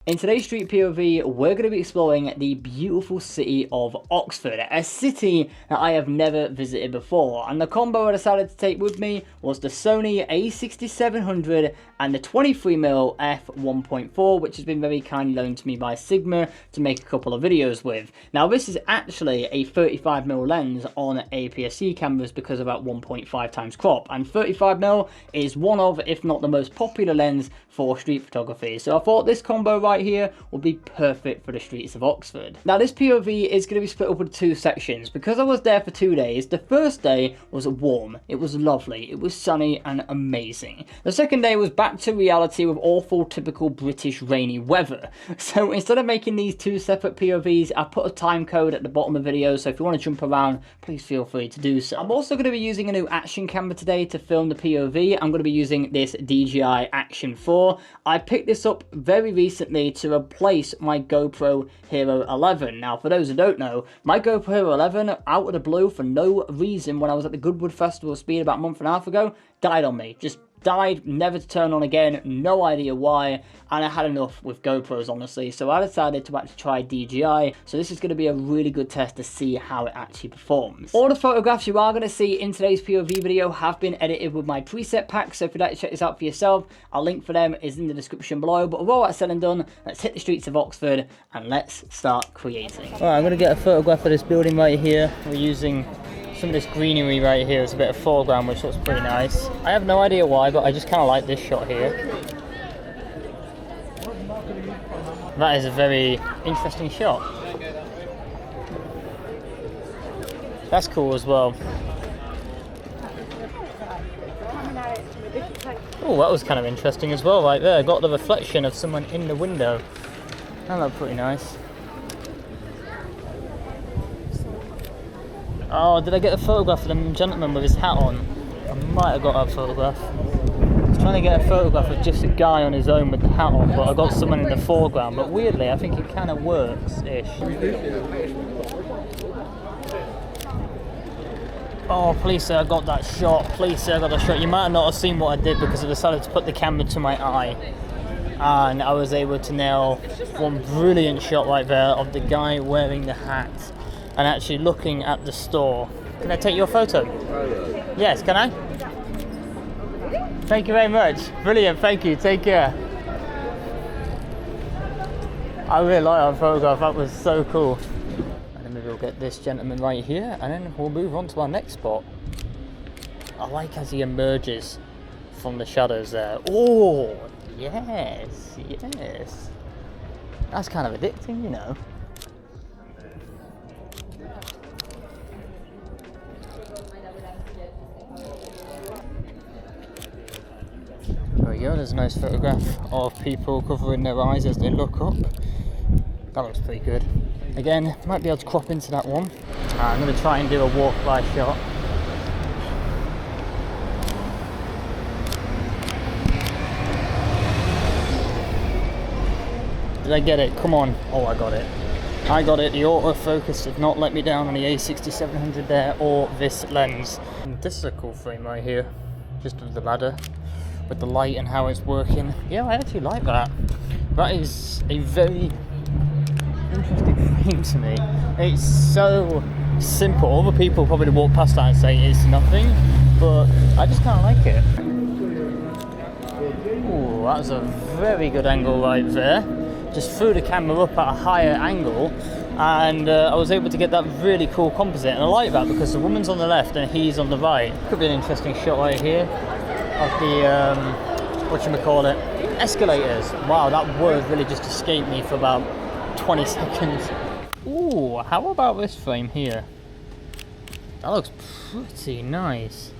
In today's street POV, we're going to be exploring the beautiful city of Oxford, a city that I have never visited before, and the combo I decided to take with me was the Sony A6700 and the 23mm F1.4, which has been very kindly loaned to me by Sigma to make a couple of videos with. Now this is actually a 35mm lens on APS-C cameras because of about 1.5 times crop, and 35mm is one of, if not the most popular lens for street photography, so I thought this combo right here will be perfect for the streets of Oxford. Now this POV is going to be split up into two sections because I was there for 2 days. The first day was warm, it was lovely, it was sunny and amazing. The second day was back to reality with awful typical British rainy weather. So instead of making these two separate POVs, I put a time code at the bottom of the video, so if you want to jump around, please feel free to do so. I'm also going to be using a new action camera today to film the POV. I'm going to be using this DJI Action 4. I picked this up very recently to replace my GoPro Hero 11. Now, for those who don't know, my GoPro Hero 11, out of the blue, for no reason, when I was at the Goodwood Festival of Speed about a month and a half ago, died on me. Just died, never to turn on again, no idea why, and I had enough with GoPros, honestly, so I decided to actually try DJI. So this is going to be a really good test to see how it actually performs. All the photographs you are going to see in today's POV video have been edited with my preset pack, so if you'd like to check this out for yourself, a link for them is in the description below. But with all that said and done, let's hit the streets of Oxford and let's start creating. Alright, I'm going to get a photograph of this building right here. We're using some of this greenery right here as a bit of foreground, which looks pretty nice. I have no idea why, but I just kind of like this shot here. That is a very interesting shot. That's cool as well. Oh, that was kind of interesting as well right there. Got the reflection of someone in the window. That looked pretty nice. Oh, did I get a photograph of the gentleman with his hat on? I might have got that photograph. I was trying to get a photograph of just a guy on his own with the hat on, but I got someone in the foreground. But weirdly, I think it kind of works-ish. Oh, please say I got that shot. Please say I got that shot. You might not have seen what I did because I decided to put the camera to my eye. And I was able to nail one brilliant shot right there of the guy wearing the hat and actually looking at the store. Can I take your photo? Yes, can I? Thank you very much. Brilliant, thank you, take care. I really like that photograph, that was so cool. And then maybe we'll get this gentleman right here and then we'll move on to our next spot. I like as he emerges from the shadows there. Oh, yes, yes. That's kind of addicting, you know. There we go, there's a nice photograph of people covering their eyes as they look up. That looks pretty good. Again, might be able to crop into that one. I'm going to try and do a walk-by shot. Did I get it? Come on. Oh, I got it. I got it. The autofocus did not let me down on the A6700 there or this lens. And this is a cool frame right here, just with the ladder, with the light and how it's working. Yeah, I actually like that. That is a very interesting frame to me. It's so simple. Other people probably walk past that and say it's nothing, but I just kind of like it. Ooh, that was a very good angle right there. Just threw the camera up at a higher angle and I was able to get that really cool composite, and I like that because the woman's on the left and he's on the right. Could be an interesting shot right here of the whatchamacallit, escalators. Wow, that word really just escaped me for about 20 seconds. Ooh, how about this frame here? That looks pretty nice.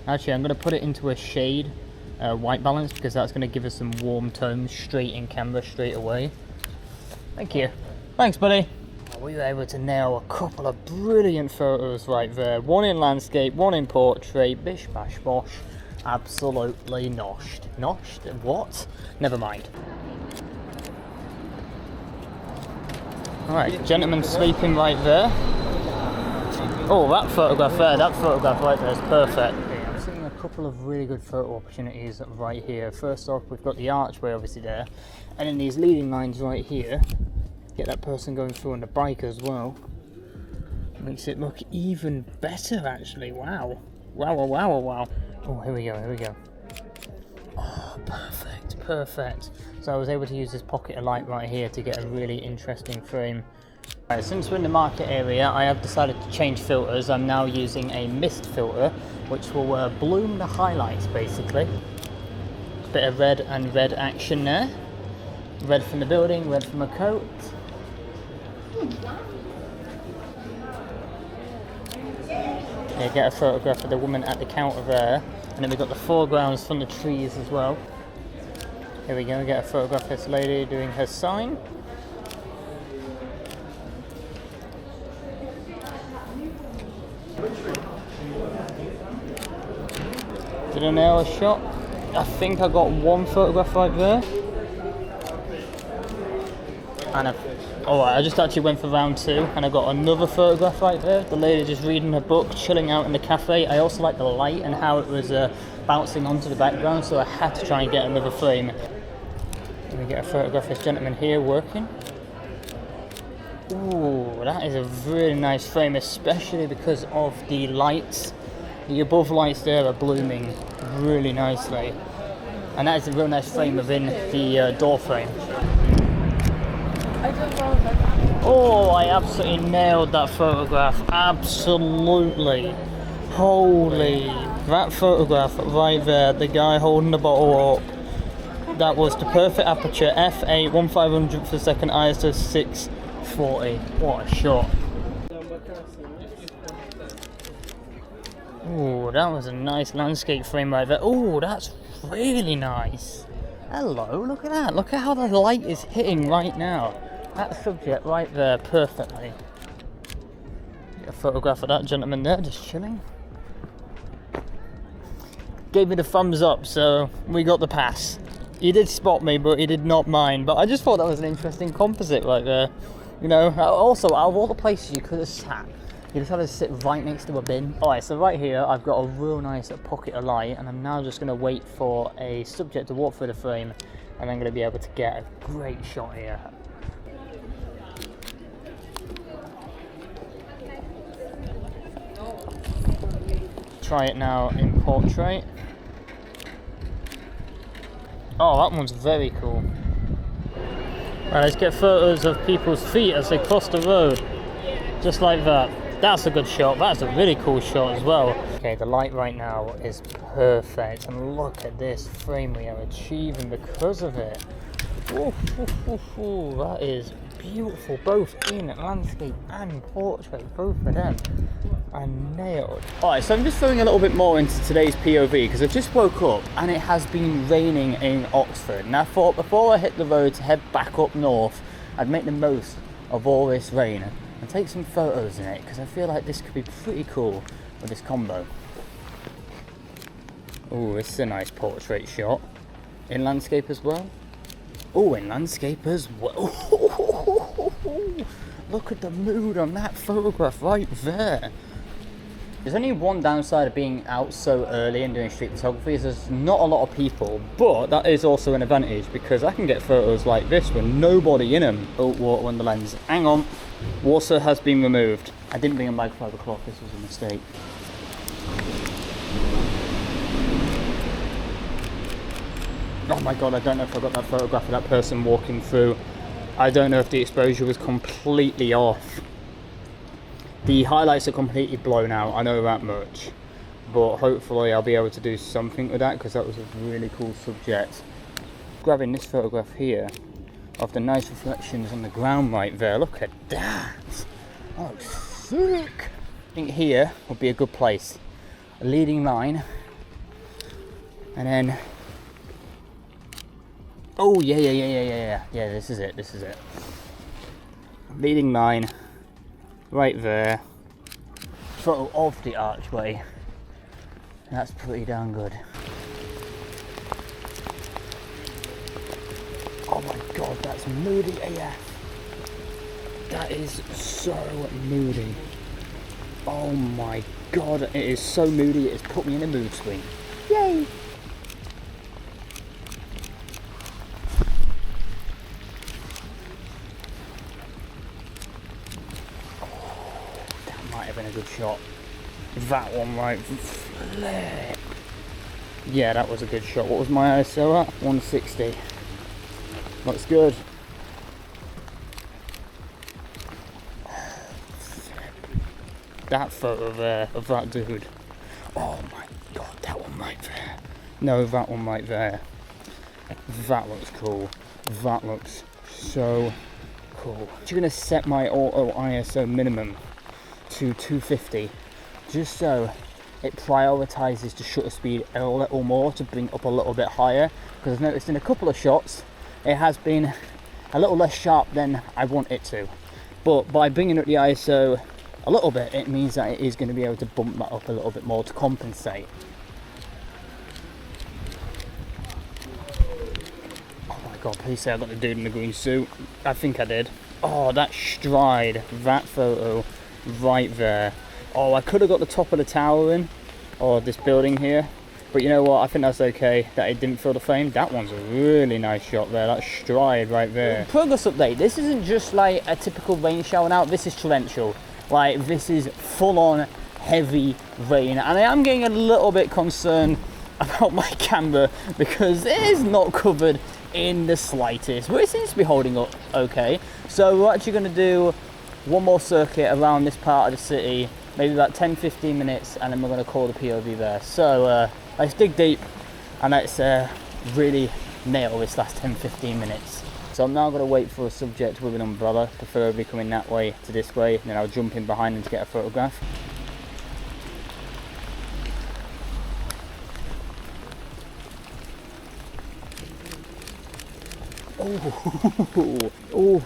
Actually, I'm going to put it into a shade, white balance, because that's going to give us some warm tones straight in camera straight away. Thank you. Thanks, buddy. We were able to nail a couple of brilliant photos right there. One in landscape, one in portrait. Bish bash bosh. Absolutely noshed. Noshed? What? Never mind. Alright, gentleman sleeping right there. Oh, that photograph there, that photograph right there is perfect. I'm seeing a couple of really good photo opportunities right here. First off, we've got the archway obviously there, and then these leading lines right here. Get that person going through on the bike as well. Makes it look even better actually. Wow. Wow, wow, wow, wow. Oh, here we go, here we go. Oh, perfect, perfect. So I was able to use this pocket of light right here to get a really interesting frame. Right, since we're in the market area, I have decided to change filters. I'm now using a mist filter, which will bloom the highlights basically. Bit of red and red action there. Red from the building, red from a coat. Yeah, get a photograph of the woman at the counter there, and then we've got the foregrounds from the trees as well. Here we go, get a photograph of this lady doing her sign. Did I nail a shot? I think I got one photograph right there. And I just actually went for round 2 and I got another photograph right there. The lady just reading her book, chilling out in the cafe. I also like the light and how it was bouncing onto the background, so I had to try and get another frame. Let me get a photograph of this gentleman here working. Ooh, that is a really nice frame, especially because of the lights. The above lights there are blooming really nicely. And that is a real nice frame within the door frame. Oh, I absolutely nailed that photograph. Absolutely. Holy. That photograph right there, the guy holding the bottle up. That was the perfect aperture. f8, 1/500th of a second, ISO 640. What a shot. Oh, that was a nice landscape frame right there. Oh, that's really nice. Hello, look at that. Look at how the light is hitting right now. That subject right there perfectly. Get a photograph of that gentleman there just chilling. Gave me the thumbs up, so we got the pass. He did spot me, but he did not mind. But I just thought that was an interesting composite right there. You know, also out of all the places you could have sat, you just had to sit right next to a bin. Alright, so right here I've got a real nice pocket of light, and I'm now just going to wait for a subject to walk through the frame, and I'm going to be able to get a great shot here. Try it now in portrait. Oh, that one's very cool. Right, let's get photos of people's feet as they cross the road. Just like that. That's a good shot. That's a really cool shot as well. Okay, the light right now is perfect. And look at this frame we are achieving because of it. Ooh, ooh, ooh, ooh, that is beautiful, both in landscape and portrait, both of them. I nailed. Alright, so I'm just throwing a little bit more into today's POV because I just woke up and it has been raining in Oxford, and I thought before I hit the road to head back up north, I'd make the most of all this rain and take some photos in it, because I feel like this could be pretty cool with this combo. Oh, this is a nice portrait shot. In landscape as well. Oh, in landscape as well. Look at the mood on that photograph right there. There's only one downside of being out so early and doing street photography is there's not a lot of people, but that is also an advantage because I can get photos like this with nobody in them. Oh, water on the lens. Hang on. Water has been removed. I didn't bring a microfiber cloth, this was a mistake. Oh my god, I don't know if I got that photograph of that person walking through. I don't know if the exposure was completely off. The highlights are completely blown out, I know that much. But hopefully I'll be able to do something with that because that was a really cool subject. Grabbing this photograph here of the nice reflections on the ground right there. Look at that. Oh, sick. I think here would be a good place. A leading line. And then... Oh, yeah, this is it. Leading line. Right there. Photo of the archway. That's pretty darn good. Oh my god, that's moody AF. That is so moody. Oh my god, it is so moody, it has put me in a mood swing. Yay! That might have been a good shot. That one right flip. Yeah, that was a good shot. What was my ISO at? 160. Looks good. That photo there of that dude. Oh my god, that one right there. No, that one right there. That looks cool. That looks so cool. I'm gonna set my auto ISO minimum to 250, just so it prioritizes the shutter speed a little more to bring up a little bit higher, because I've noticed in a couple of shots it has been a little less sharp than I want it to, but by bringing up the ISO a little bit, it means that it is going to be able to bump that up a little bit more to compensate. Oh my god, please say I got the dude in the green suit. I think I did. Oh, that stride, that photo right there. Oh, I could have got the top of the tower in, or this building here, but you know what, I think that's okay that it didn't fill the frame. That one's a really nice shot there, that stride right there. Progress update, this isn't just like a typical rain shower now, this is torrential. Like, this is full-on heavy rain, and I am getting a little bit concerned about my camera because it is not covered in the slightest, but it seems to be holding up okay. So we're actually going to do one more circuit around this part of the city, maybe about 10-15 minutes, and then we're going to call the POV there. So let's dig deep and let's really nail this last 10-15 minutes. So I'm now going to wait for a subject with an umbrella, preferably coming that way to this way, and then I'll jump in behind him to get a photograph. Oh,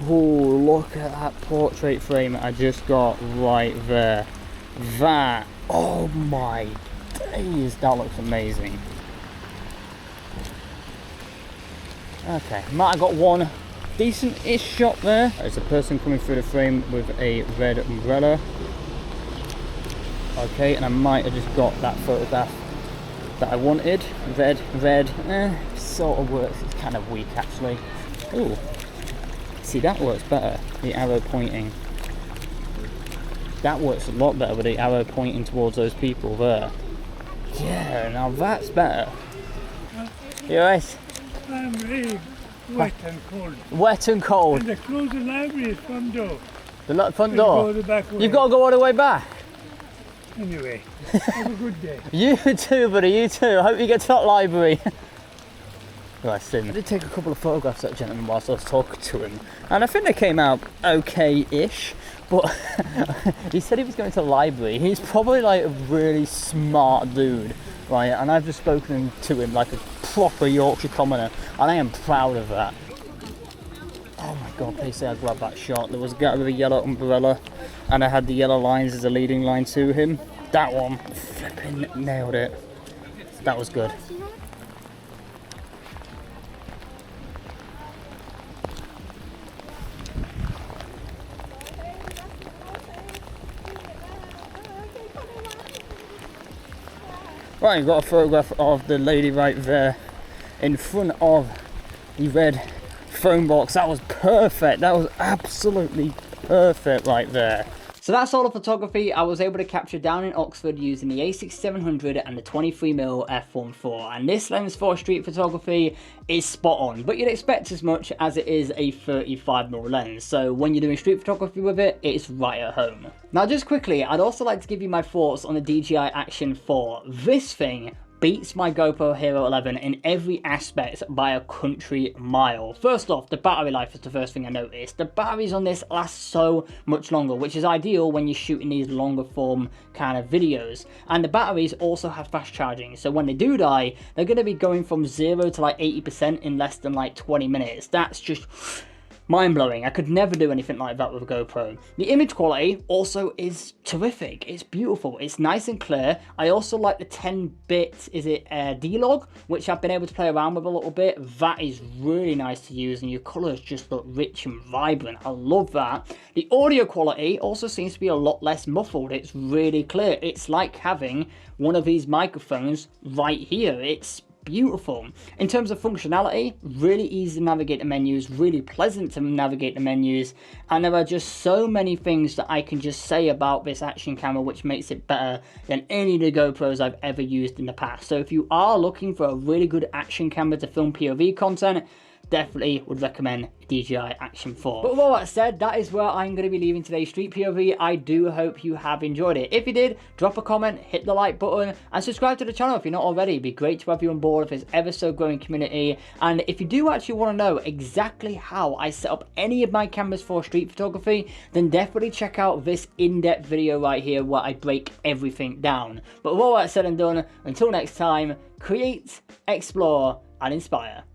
look at that portrait frame I just got right there. That, oh my days, that looks amazing. Okay, might have got one decent-ish shot there. There's a person coming through the frame with a red umbrella. Okay, and I might have just got that photograph that I wanted. Red, sort of works. It's kind of weak actually. Ooh, see, that works better, the arrow pointing. That works a lot better with the arrow pointing towards those people there. Yeah, now that's better. You alright? I'm really wet and cold. Wet and cold. And they close the library front door. The front door? Go the back way. You've got to go all the way back? Anyway, have a good day. You too, buddy, you too. I hope you get to that library. Right, Sim. I did take a couple of photographs of that gentleman whilst I was talking to him, and I think they came out okay-ish, but he said he was going to the library. He's probably like a really smart dude, right? And I've just spoken to him like a proper Yorkshire commoner, and I am proud of that. Oh my god, please say I grabbed that shot. There was a guy with a yellow umbrella, and I had the yellow lines as a leading line to him. That one, flipping nailed it. That was good. Right, I've got a photograph of the lady right there in front of the red phone box. That was perfect. That was absolutely perfect right there. So that's all the photography I was able to capture down in Oxford using the A6700 and the 23mm F1.4, and this lens for street photography is spot on, but you'd expect as much as it is a 35mm lens, so when you're doing street photography with it, it's right at home. Now just quickly, I'd also like to give you my thoughts on the DJI Action 4. This thing beats my GoPro Hero 11 in every aspect by a country mile. First off, the battery life is the first thing I noticed. The batteries on this last so much longer, which is ideal when you're shooting these longer form kind of videos. And the batteries also have fast charging, so when they do die, they're going to be going from 0 to like 80% in less than like 20 minutes. That's just mind-blowing. I could never do anything like that with a GoPro. The image quality also is terrific. It's beautiful. It's nice and clear. I also like the 10-bit, D-Log, which I've been able to play around with a little bit. That is really nice to use, and your colors just look rich and vibrant. I love that. The audio quality also seems to be a lot less muffled. It's really clear. It's like having one of these microphones right here. It's beautiful. In terms of functionality, really easy to navigate the menus, really pleasant to navigate the menus, and there are just so many things that I can just say about this action camera which makes it better than any of the GoPros I've ever used in the past. So if you are looking for a really good action camera to film POV content, definitely would recommend DJI Action 4. But with all that said, that is where I'm going to be leaving today's street POV. I do hope you have enjoyed it. If you did, drop a comment, hit the like button, and subscribe to the channel if you're not already. It'd be great to have you on board of this ever so growing community. And if you do actually want to know exactly how I set up any of my cameras for street photography, then definitely check out this in-depth video right here where I break everything down. But with all that said and done, until next time, create, explore, and inspire.